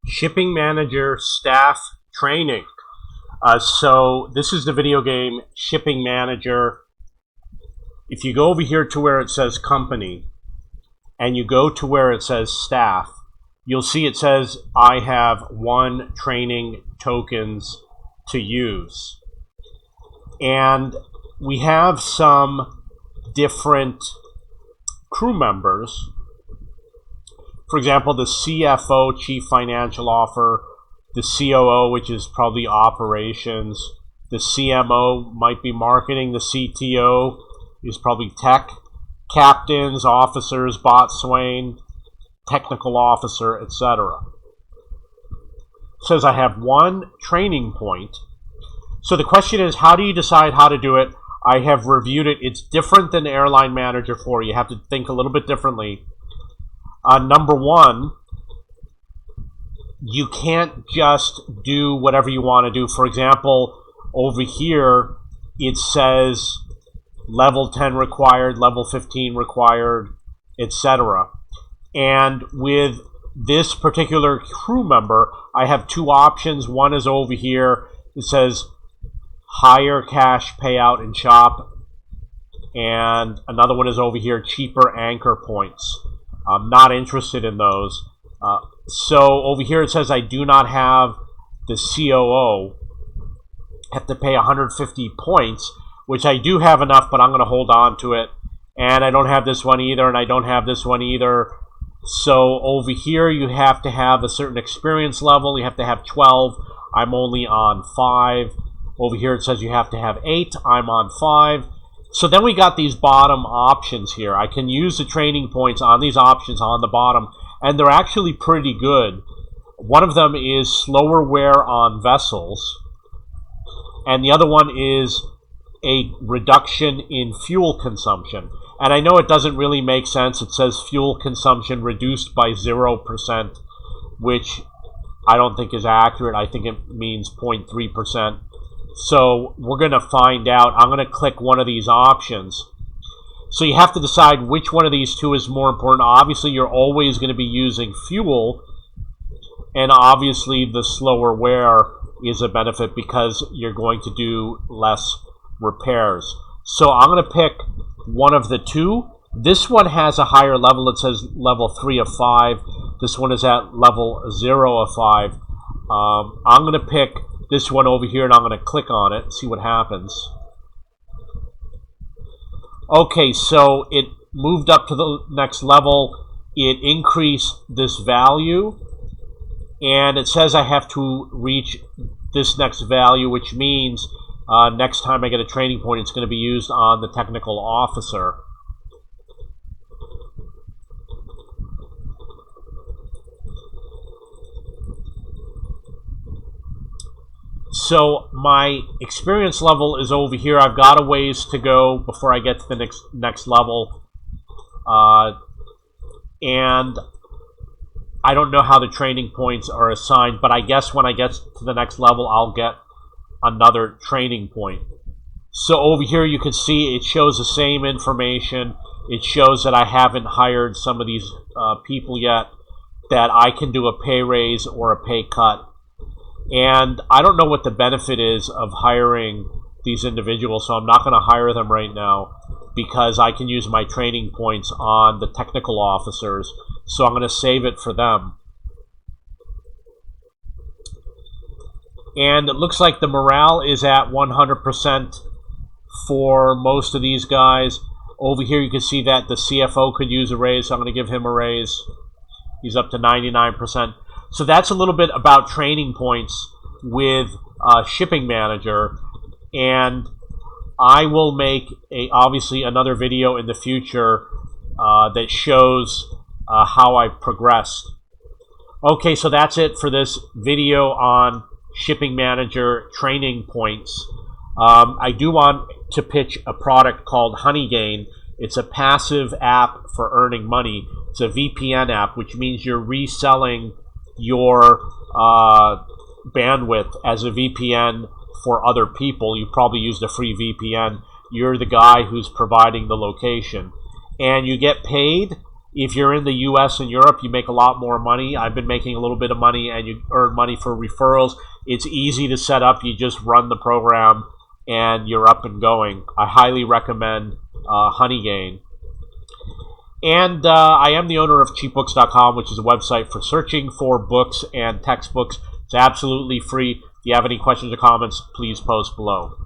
Shipping Manager Staff Training. So this is the video game Shipping Manager. If you go over here to where it says Company, and you go to where it says Staff, you'll see it says I have 1 training tokens to use. And we have some different crew members. For example, the CFO, Chief Financial Officer, the COO, which is probably operations, the CMO might be marketing, the CTO is probably tech, captains, officers, boatswain, technical officer, etc. It says I have 1 training point. So the question is, how do you decide how to do it? I have reviewed it. It's different than Airline Manager 4. You have to think a little bit differently. Number 1, you can't just do whatever you want to do. For example, over here, it says level 10 required, level 15 required, etc. And with this particular crew member, I have 2 options. One is over here. It says higher cash payout in shop. And another one is over here, cheaper anchor points. I'm not interested in those. So over here it says I do not have the COO. Have to pay 150 points, which I do have enough, but I'm going to hold on to it. And I don't have this one either, and I don't have this one either. So over here you have to have a certain experience level. You have to have 12. I'm only on 5. Over here it says you have to have 8. I'm on 5. So then we got these bottom options here. I can use the training points on these options on the bottom, and they're actually pretty good. One of them is slower wear on vessels, and the other one is a reduction in fuel consumption. And I know it doesn't really make sense. It says fuel consumption reduced by 0%, which I don't think is accurate. I think it means 0.3%. So we're going to find out. I'm going to click one of these options. So you have to decide which one of these 2 is more important. Obviously, you're always going to be using fuel, and obviously the slower wear is a benefit because you're going to do less repairs. So I'm going to pick one of the 2. This one has a higher level. It says level 3 of 5. This one is at level 0 of 5. I'm going to pick this one over here, and I'm going to click on it and see what happens. Okay, so it moved up to the next level. It increased this value, and it says I have to reach this next value, which means next time I get a training point, it's going to be used on the technical officer. So my experience level is over here. I've got a ways to go before I get to the next level. And I don't know how the training points are assigned, but I guess when I get to the next level, I'll get another training point. So over here you can see it shows the same information. It shows that I haven't hired some of these people yet, that I can do a pay raise or a pay cut. And I don't know what the benefit is of hiring these individuals, so I'm not going to hire them right now because I can use my training points on the technical officers, so I'm going to save it for them. And it looks like the morale is at 100% for most of these guys. Over here you can see that the CFO could use a raise, so I'm going to give him a raise. He's up to 99%. So that's a little bit about training points with Shipping Manager, and I will make obviously another video in the future that shows how I progressed. Okay, so that's it for this video on Shipping Manager training points. I do want to pitch a product called HoneyGain. It's a passive app for earning money. It's a VPN app, which means you're reselling your bandwidth as a VPN for other people. You probably used a free VPN. You're the guy who's providing the location, and you get paid If you're in the US and Europe, you make a lot more money. I've been making a little bit of money, and you earn money for referrals. It's easy to set up. You just run the program, and you're up and going. I highly recommend Honeygain. And I am the owner of cheapbooks.com, which is a website for searching for books and textbooks. It's absolutely free. If you have any questions or comments, please post below.